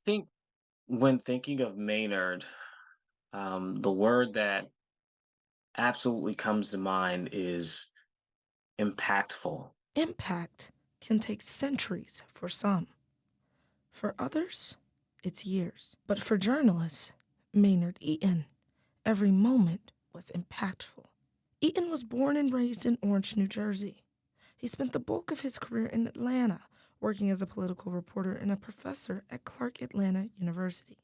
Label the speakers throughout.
Speaker 1: think when thinking of Maynard, the word that absolutely comes to mind is impactful.
Speaker 2: Impact can take centuries for some. For others, it's years. But for journalists, Maynard Eaton, every moment was impactful. Eaton was born and raised in Orange, New Jersey. He spent the bulk of his career in Atlanta, working as a political reporter and a professor at Clark Atlanta University.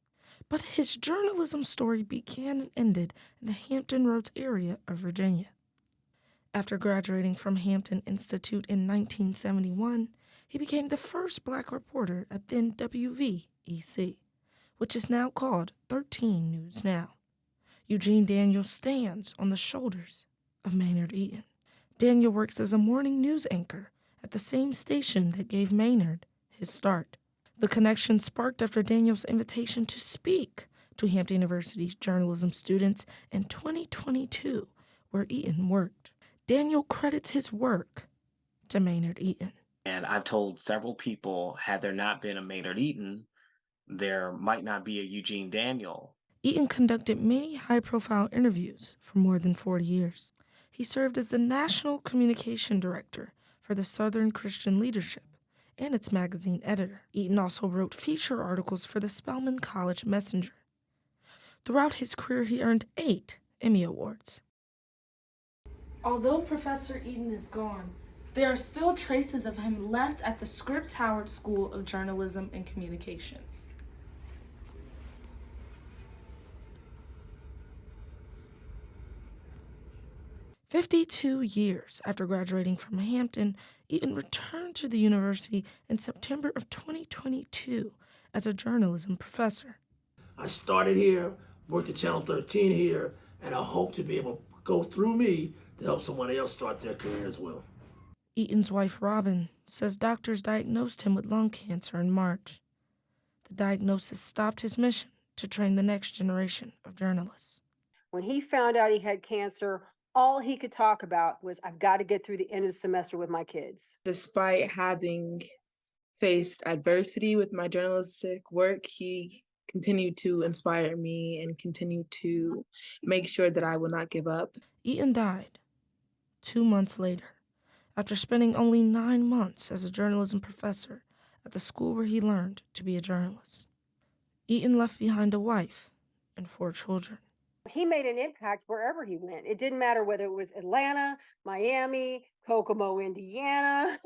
Speaker 2: But his journalism story began and ended in the Hampton Roads area of Virginia. After graduating from Hampton Institute in 1971, he became the first black reporter at then WVEC, which is now called 13 News Now. Eugene Daniel stands on the shoulders of Maynard Eaton. Daniel works as a morning news anchor at the same station that gave Maynard his start. The connection sparked after Daniel's invitation to speak to Hampton University's journalism students in 2022, where Eaton worked. Daniel credits his work to Maynard Eaton.
Speaker 1: And I've told several people, had there not been a Maynard Eaton, there might not be a Eugene Daniel.
Speaker 2: Eaton conducted many high-profile interviews for more than 40 years. He served as the National Communication Director for the Southern Christian Leadership and its magazine editor. Eaton also wrote feature articles for the Spelman College Messenger. Throughout his career, he earned 8 Emmy Awards. Although Professor Eaton is gone, there are still traces of him left at the Scripps Howard School of Journalism and Communications. 52 years after graduating from Hampton, Eaton returned to the university in September of 2022 as a journalism professor.
Speaker 3: I started here, worked at Channel 13 here, and I hope to be able to go through me to help someone else start their career as well.
Speaker 2: Eaton's wife, Robin, says doctors diagnosed him with lung cancer in March. The diagnosis stopped his mission to train the next generation of journalists.
Speaker 4: When he found out he had cancer, all he could talk about was, I've got to get through the end of the semester with my kids.
Speaker 5: Despite having faced adversity with my journalistic work, he continued to inspire me and continued to make sure that I would not give up.
Speaker 2: Eaton died 2 months later, after spending only 9 months as a journalism professor at the school where he learned to be a journalist. Eaton left behind a wife and 4 children.
Speaker 4: He made an impact wherever he went. It didn't matter whether it was Atlanta, Miami, Kokomo, Indiana,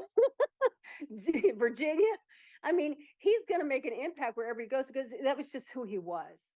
Speaker 4: Virginia. I mean, he's going to make an impact wherever he goes because that was just who he was.